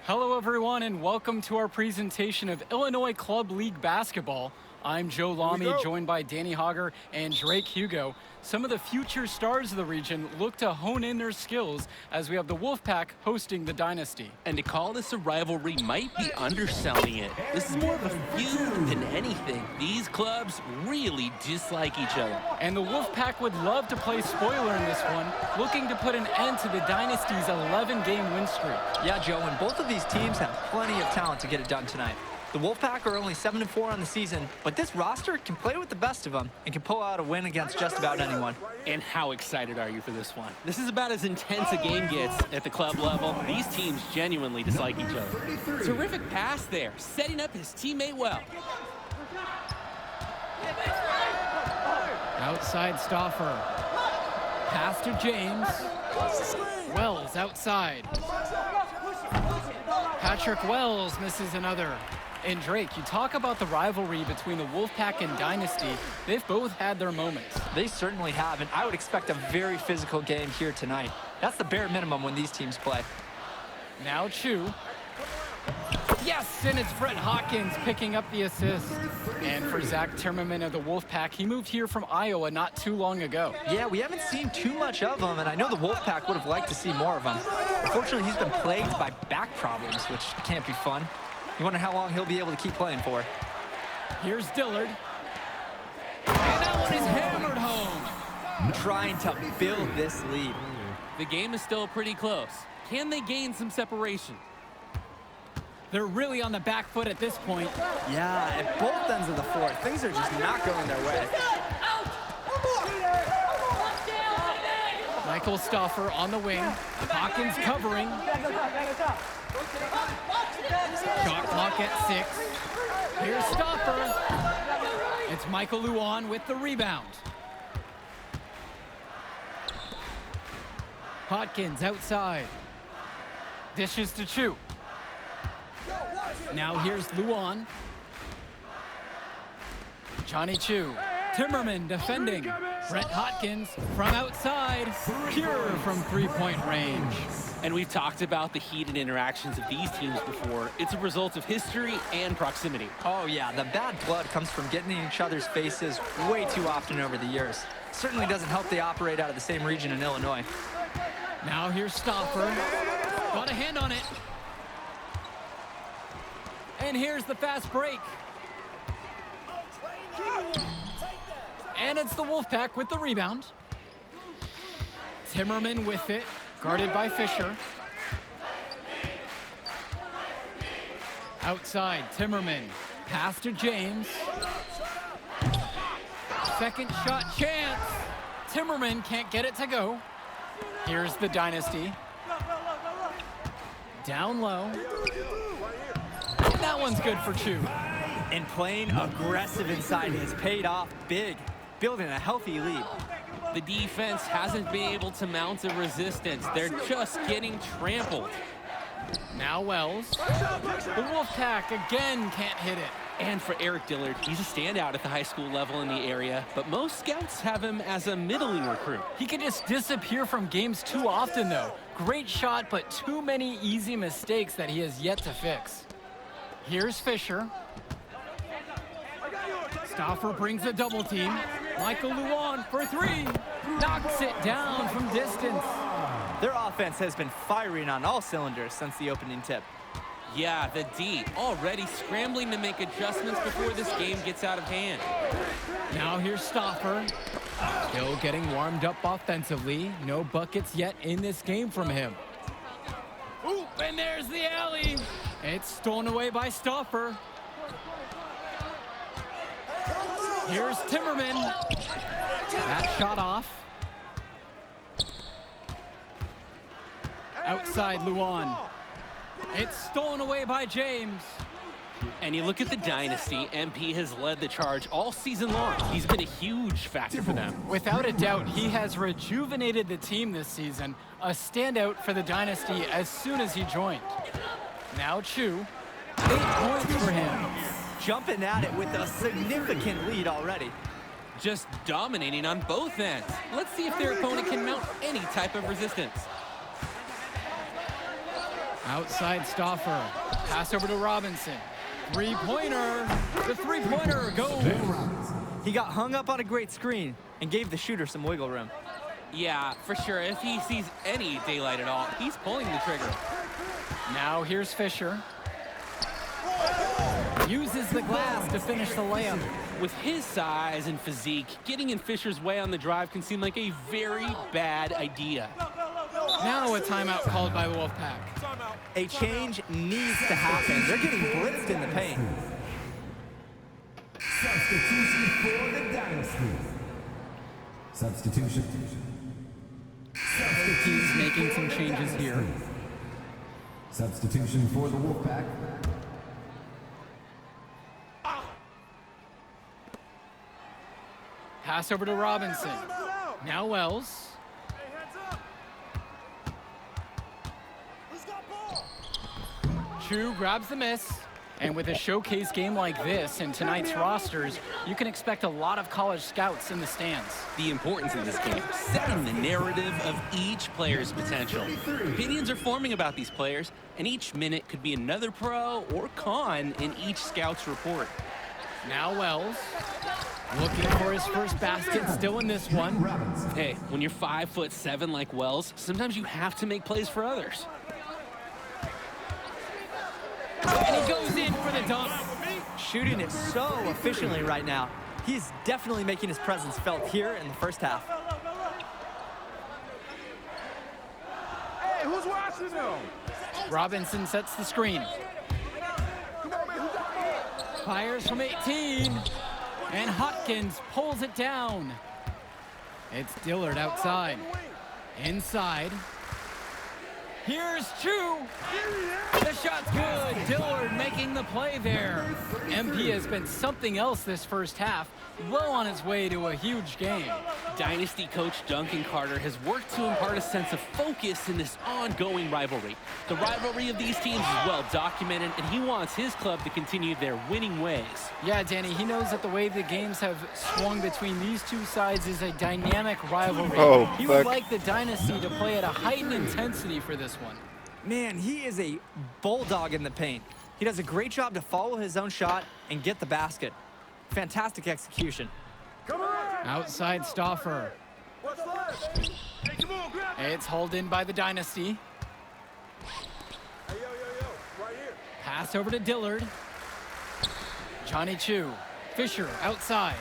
Hello, everyone, and welcome to our presentation of Illinois Club League Basketball. I'm Joe Lamy, joined by Danny Hogger and Drake Hugo. Some of the future stars of the region look to hone in their skills as we have the Wolfpack hosting the Dynasty. And to call this a rivalry might be underselling it. This is more of a feud than anything. These clubs really dislike each other. And the Wolfpack would love to play spoiler in this one, looking to put an end to the Dynasty's 11-game win streak. Yeah, Joe, and both of these teams have plenty of talent to get it done tonight. The Wolfpack are only 7-4 on the season, but this roster can play with the best of them and can pull out a win against just about anyone. And how excited are you for this one? This is about as intense a game gets at the club level. These teams genuinely dislike each other. Terrific pass there, setting up his teammate well. Outside Stauffer. Pass to James. Wells outside. Patrick Wells misses another. And Drake, you talk about the rivalry between the Wolfpack and Dynasty. They've both had their moments. They certainly have, and I would expect a very physical game here tonight. That's the bare minimum when these teams play. Now Chu. Yes, and it's Brett Hawkins picking up the assist. And for Zach Timmerman of the Wolfpack, he moved here from Iowa not too long ago. Yeah, we haven't seen too much of him, and I know the Wolfpack would have liked to see more of him. Unfortunately, he's been plagued by back problems, which can't be fun. You wonder how long he'll be able to keep playing for. Here's Dillard. And that one is hammered home. Trying to build this lead. The game is still pretty close. Can they gain some separation? They're really on the back foot at this point. Yeah, at both ends of the floor, things are just not going their way. Michael Stauffer on the wing. Hawkins covering. Shot clock at 6. Here's Stauffer. It's Michael Luan with the rebound. Hawkins outside. Dishes to Chu. Now here's Luan. Johnny Chu. Timmerman defending. Brett Hawkins from outside. Pure from three-point range. And we've talked about the heated interactions of these teams before. It's a result of history and proximity. Oh yeah, the bad blood comes from getting in each other's faces way too often over the years. Certainly doesn't help they operate out of the same region in Illinois. Now here's Stauffer. Got a hand on it. And here's the fast break. And it's the Wolfpack with the rebound. Timmerman with it, guarded by Fisher. Outside, Timmerman. Pass to James. Second shot chance. Timmerman can't get it to go. Here's the Dynasty. Down low. That one's good for Chu. And playing aggressive inside has paid off big, building a healthy lead. The defense hasn't been able to mount a resistance. They're just getting trampled. Now Wells. The Wolfpack again can't hit it. And for Eric Dillard, he's a standout at the high school level in the area, but most scouts have him as a middling recruit. He can just disappear from games too often, though. Great shot, but too many easy mistakes that he has yet to fix. Here's Fisher. Stauffer brings a double team. Michael Luan for 3. Knocks it down from distance. Their offense has been firing on all cylinders since the opening tip. Yeah, the D already scrambling to make adjustments before this game gets out of hand. Now here's Stauffer. Still getting warmed up offensively. No buckets yet in this game from him. Ooh, and there's the alley. It's stolen away by Stauffer. Here's Timmerman. That shot off. Outside Luan. It's stolen away by James. And you look at the Dynasty, MP has led the charge all season long. He's been a huge factor for them. Without a doubt, he has rejuvenated the team this season. A standout for the Dynasty as soon as he joined. Now Chu. 8 points for him. Jumping at it with a significant lead already. Just dominating on both ends. Let's see if their opponent can mount any type of resistance. Outside Stauffer. Pass over to Robinson. Three-pointer. The three-pointer goes. He got hung up on a great screen and gave the shooter some wiggle room. Yeah, for sure. If he sees any daylight at all, he's pulling the trigger. Now here's Fisher. Uses the glass to finish the layup. With his size and physique, getting in Fisher's way on the drive can seem like a very bad idea. Now a timeout called by the Wolfpack. A change needs to happen. They're getting blitzed in the paint. Substitution for the Dynasty. Substitution. He's making some changes here. Substitution for the Wolfpack. Pass over to Robinson. Now Wells. Chu grabs the miss. And with a showcase game like this in tonight's rosters, you can expect a lot of college scouts in the stands. The importance of this game, setting the narrative of each player's potential. Opinions are forming about these players, and each minute could be another pro or con in each scout's report. Now Wells, looking for his first basket, still in this one. Hey, when you're 5'7" like Wells, sometimes you have to make plays for others. And he goes in for the dunk. Shooting it so efficiently right now. He's definitely making his presence felt here in the first half. Hey, who's watching them? Robinson sets the screen. Fires from 18. And Hotkins pulls it down. It's Dillard outside. Inside. Here's Chu. The shot's good. Dillard making the play there. MP has been something else this first half, well on his way to a huge game. Dynasty coach Duncan Carter has worked to impart a sense of focus in this ongoing rivalry. The rivalry of these teams is well documented, and he wants his club to continue their winning ways. Yeah, Danny, he knows that the way the games have swung between these two sides is a dynamic rivalry. He would like the Dynasty to play at a heightened intensity for this one. Man, he is a bulldog in the paint. He does a great job to follow his own shot and get the basket. Fantastic execution. Outside Stauffer. It's hauled in by the Dynasty. Pass over to Dillard. Johnny Chu. Fisher outside.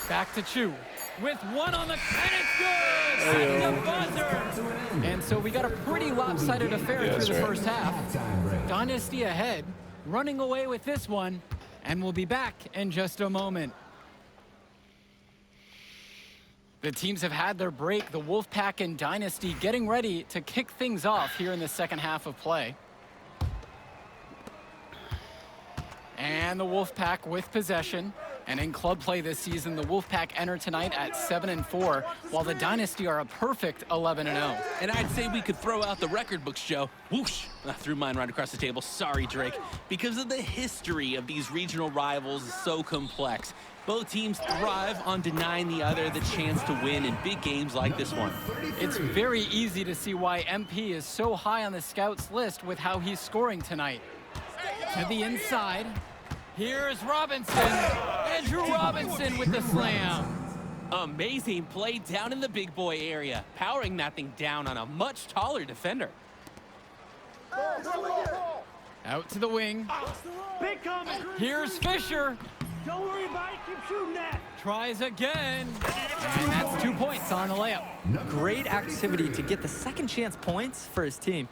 Back to Chu. With one on the, and it's good! At the buzzer! And so we got a pretty lopsided affair through the first half. Dynasty ahead, running away with this one, and we'll be back in just a moment. The teams have had their break, the Wolfpack and Dynasty getting ready to kick things off here in the second half of play. And the Wolfpack with possession. And in club play this season, the Wolfpack enter tonight at 7-4, while the Dynasty are a perfect 11-0. And I'd say we could throw out the record books, Joe. Whoosh! I threw mine right across the table. Sorry, Drake. Because of the history of these regional rivals is so complex. Both teams thrive on denying the other the chance to win in big games like this one. It's very easy to see why MP is so high on the scouts list with how he's scoring tonight. To the inside. Here's Robinson. Andrew Robinson with the slam. Amazing play down in the big boy area, powering that thing down on a much taller defender. Out to the wing. Here's Fisher. Don't worry about it, keep shooting that. Tries again. And that's 2 points on the layup. Great activity to get the second chance points for his team.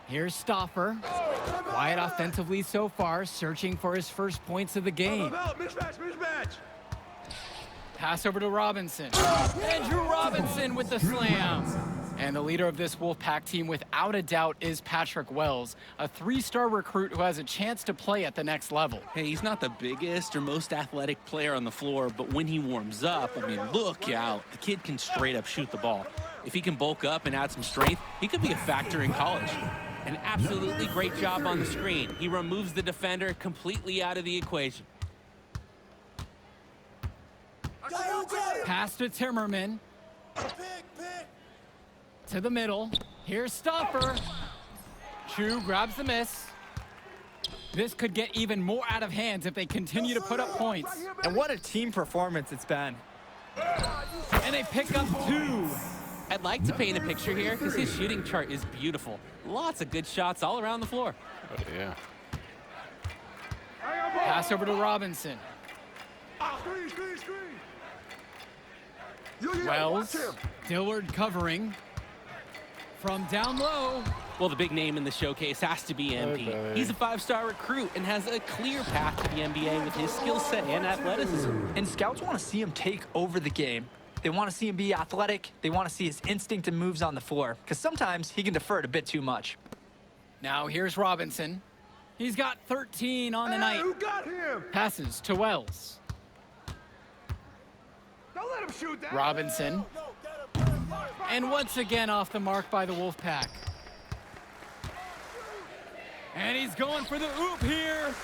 Here's Stauffer. Quiet offensively so far, searching for his first points of the game. Mismatch. Pass over to Robinson. Andrew Robinson with the slam. And the leader of this Wolfpack team, without a doubt, is Patrick Wells, a three-star recruit who has a chance to play at the next level. Hey, he's not the biggest or most athletic player on the floor, but when he warms up, I mean, look out. The kid can straight up shoot the ball. If he can bulk up and add some strength, he could be a factor in college. An absolutely great job on the screen. He removes the defender completely out of the equation. Pass to Timmerman. To the middle. Here's Stopper. Chu grabs the miss. This could get even more out of hands if they continue to put up points. And what a team performance it's been. And they pick up 2. I'd like to paint a picture here because his shooting chart is beautiful. Lots of good shots all around the floor. Oh, yeah. Pass over to Robinson. Wells. Dillard covering. From down low. Well, the big name in the showcase has to be MP. Okay. He's a 5-star recruit and has a clear path to the NBA with his skill set and athleticism. And scouts want to see him take over the game. They want to see him be athletic. They want to see his instinct and moves on the floor, because sometimes he can defer it a bit too much. Now here's Robinson. He's got 13 on the night. Who got him? Passes to Wells. Don't let him shoot that. Robinson. And once again off the mark by the Wolfpack. And he's going for the oop here.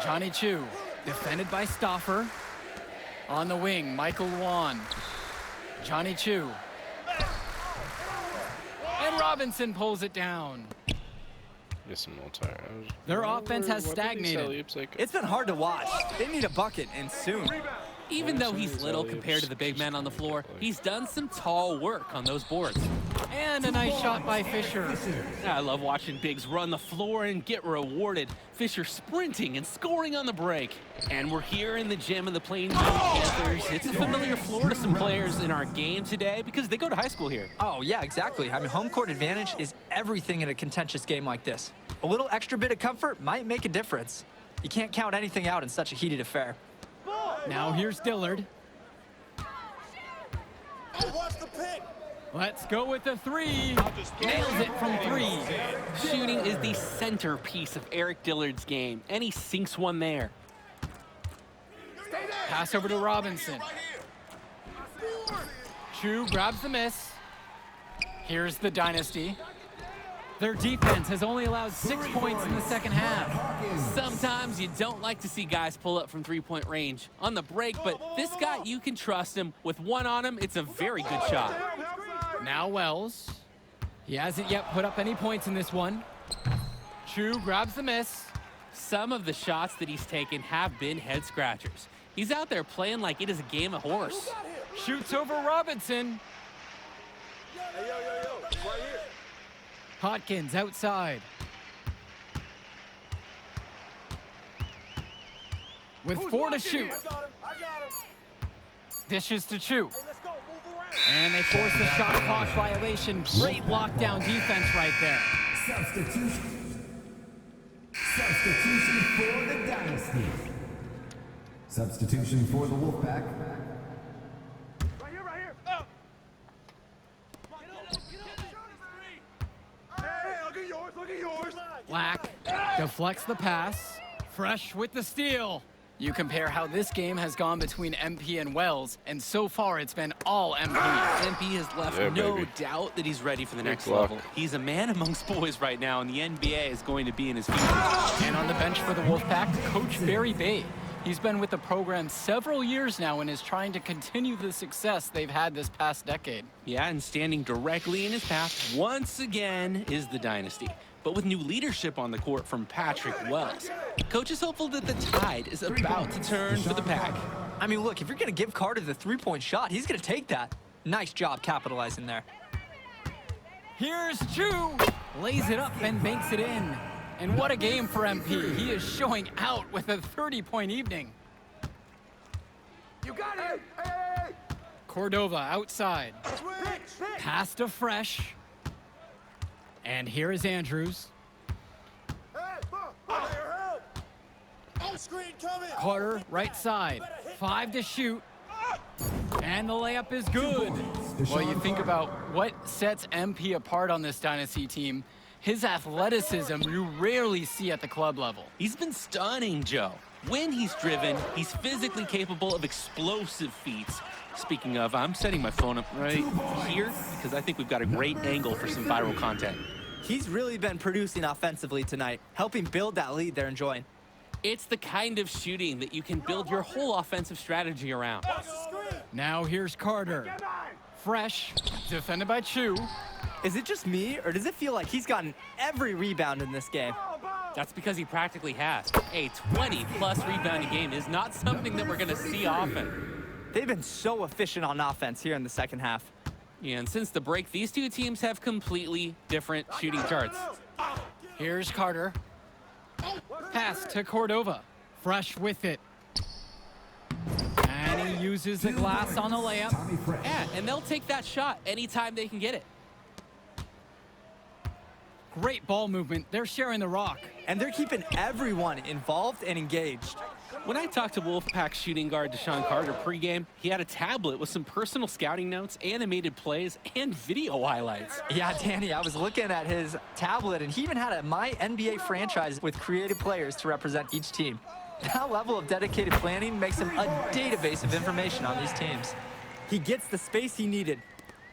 Johnny Chu, defended by Stoffer. On the wing, Michael Wan. Johnny Chu. And Robinson pulls it down. Get some more tires. Their offense has stagnated. It's been hard to watch. They need a bucket, and soon. Even though he's little compared to the big men on the floor, he's done some tall work on those boards. And a nice shot by Fisher. I love watching bigs run the floor and get rewarded. Fisher sprinting and scoring on the break. And we're here in the gym of the Plains Panthers. It's a familiar floor to some players in our game today because they go to high school here. Oh, yeah, exactly. I mean, home court advantage is everything in a contentious game like this. A little extra bit of comfort might make a difference. You can't count anything out in such a heated affair. Now here's Dillard. Let's go with the 3. Nails it from 3. Shooting is the centerpiece of Eric Dillard's game, and he sinks one there. Pass over to Robinson. Chu grabs the miss. Here's the Dynasty. Their defense has only allowed 6 points in the second half. Sometimes you don't like to see guys pull up from three-point range on the break, but this guy, you can trust him. With one on him, it's a very good shot. Now Wells. He hasn't yet put up any points in this one. Chu grabs the miss. Some of the shots that he's taken have been head scratchers. He's out there playing like it is a game of horse. Shoots over Robinson. Hodkins outside. With 4 to shoot. Dishes to Chu. And they force the shot clock violation. Great lockdown defense right there. Substitution for the Dynasty. Substitution for the Wolfpack. Right here. Oh. Hey, look at yours. Black deflects the pass. Fresh with the steal. You compare how this game has gone between MP and Wells, and so far it's been all MP. MP has left Yeah, no baby. doubt that he's ready for the next luck. level. He's a man amongst boys right now, and the NBA is going to be in his future. And on the bench for the Wolfpack, Coach Barry Bay. He's been with the program several years now and is trying to continue the success they've had this past decade. Yeah, and standing directly in his path once again is the Dynasty. But with new leadership on the court from Patrick Wells, Coach is hopeful that the tide is about to turn for the Pack. I mean, look, if you're going to give Carter the three-point shot, he's going to take that. Nice job capitalizing there. Here's Chu. Lays it up and banks it in. And what a game for MP. He is showing out with a 30-point evening. You got it. Hey. Cordova outside. Pitch. Pass to Fresh. And here is Andrews. Carter, right side. 5 to shoot. And the layup is good. Well, you think about what sets MP apart on this Dynasty team. His athleticism you rarely see at the club level. He's been stunning, Joe. When he's driven, he's physically capable of explosive feats. Speaking of, I'm setting my phone up right here because I think we've got a great angle for some viral content. He's really been producing offensively tonight, helping build that lead they're enjoying. It's the kind of shooting that you can build your whole offensive strategy around. Now here's Carter. Fresh, defended by Chu. Is it just me, or does it feel like he's gotten every rebound in this game? That's because he practically has. A 20-plus rebounding game is not something that we're going to see often. They've been so efficient on offense here in the second half. Yeah, and since the break, these two teams have completely different shooting charts. Here's Carter. Pass to Cordova. Fresh with it. And he uses the glass on the layup. Tommy Fresh. Yeah, and they'll take that shot anytime they can get it. Great ball movement. They're sharing the rock. And they're keeping everyone involved and engaged. When I talked to Wolfpack shooting guard Deshaun Carter pregame, he had a tablet with some personal scouting notes, animated plays, and video highlights. Yeah, Danny, I was looking at his tablet, and he even had a My NBA franchise with creative players to represent each team. That level of dedicated planning makes him a database of information on these teams. He gets the space he needed.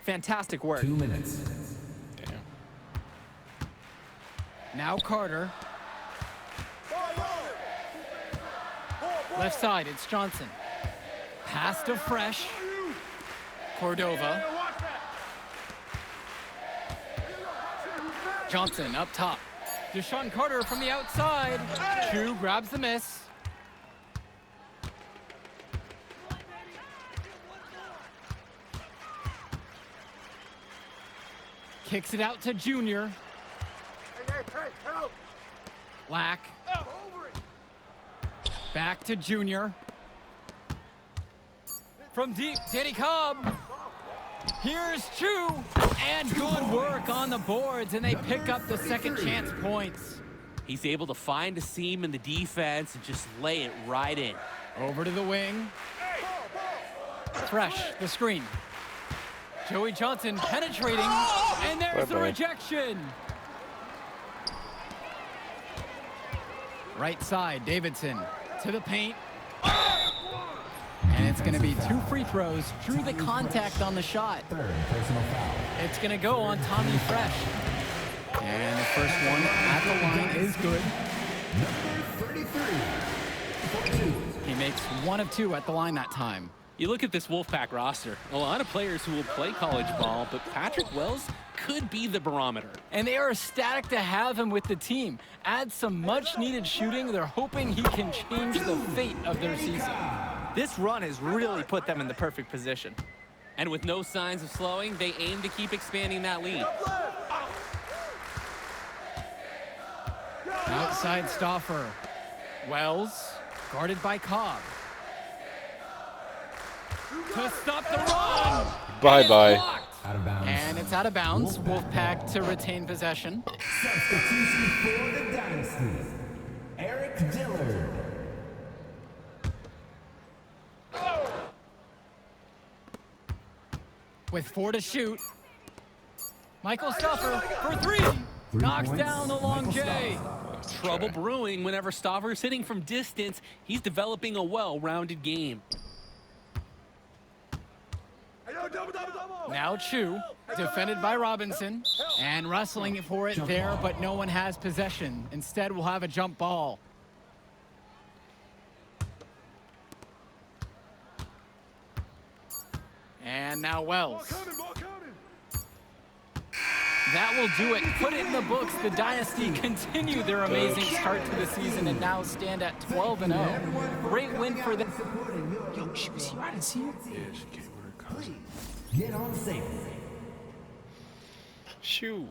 Fantastic work. 2 minutes. Damn. Now Carter. Left side, it's Johnson. Pass to Fresh. Cordova. Johnson up top. Deshaun Carter from the outside. Chu grabs the miss. Kicks it out to Junior. Lack. Back to Junior. From deep, Danny Cobb. Here's Chu. And good work on the boards, and they pick up the second chance points. He's able to find a seam in the defense and just lay it right in. Over to the wing. Fresh, the screen. Joey Johnson penetrating, and there's the Bye-bye. rejection. Right side, Davidson to the paint. And it's going to be 2 free throws. Drew the contact on the shot. Third personal foul. It's going to go on Tommy Fresh. And the first one at the line is good. Number 33. 4-2. He makes 1 of 2 at the line that time. You look at this Wolfpack roster, a lot of players who will play college ball, but Patrick Wells could be the barometer. And they are ecstatic to have him with the team. Add some much-needed shooting. They're hoping he can change the fate of their season. This run has really put them in the perfect position. And with no signs of slowing, they aim to keep expanding that lead. Outside Stauffer. Wells, guarded by Cobb. To stop the run! Bye-bye. Blocked. Out of bounds. And it's out of bounds. Wolfpack to retain possession. Substitution for the Dynasty. Eric Dillard. With 4 to shoot. Michael Stauffer for 3. Knocks points, down the long Michael J. Trouble brewing whenever Stauffer's hitting from distance. He's developing a well-rounded game. Now Chu, defended by Robinson, and wrestling for it there, but no one has possession. Instead, we'll have a jump ball. And now Wells. That will do it. Put it in the books. The Dynasty continue their amazing start to the season and now stand at 12-0. Great win for them. Yo, she was here. I didn't see her. Please, get on safe. Shoo.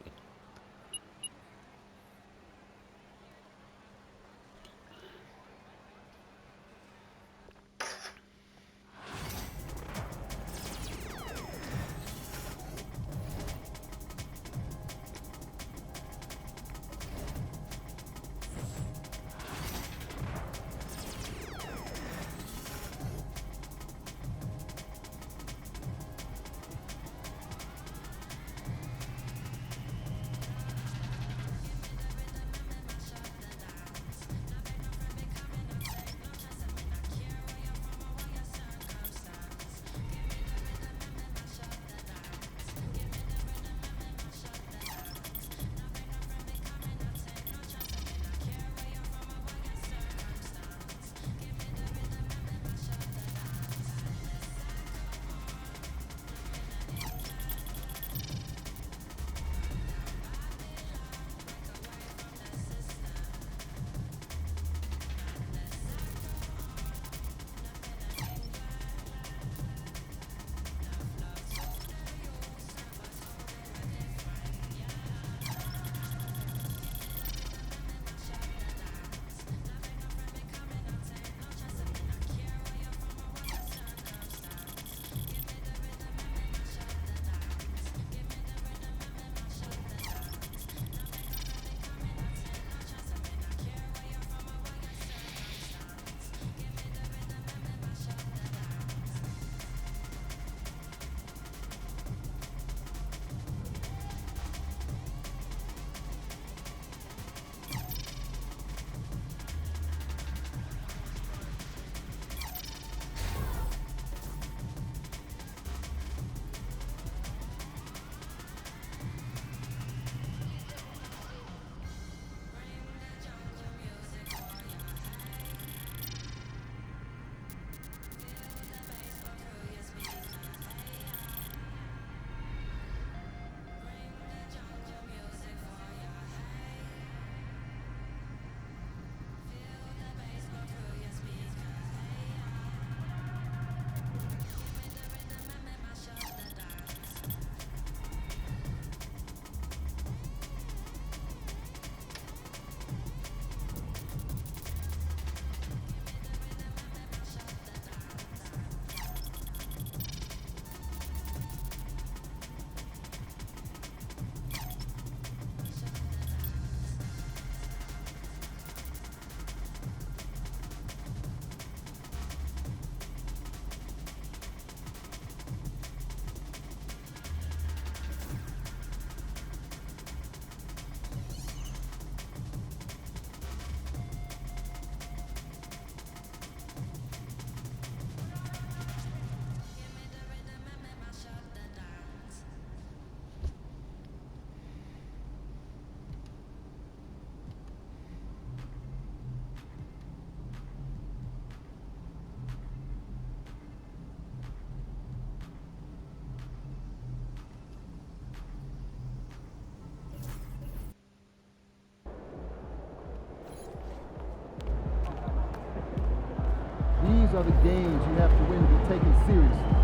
are the games you have to win to be taken seriously.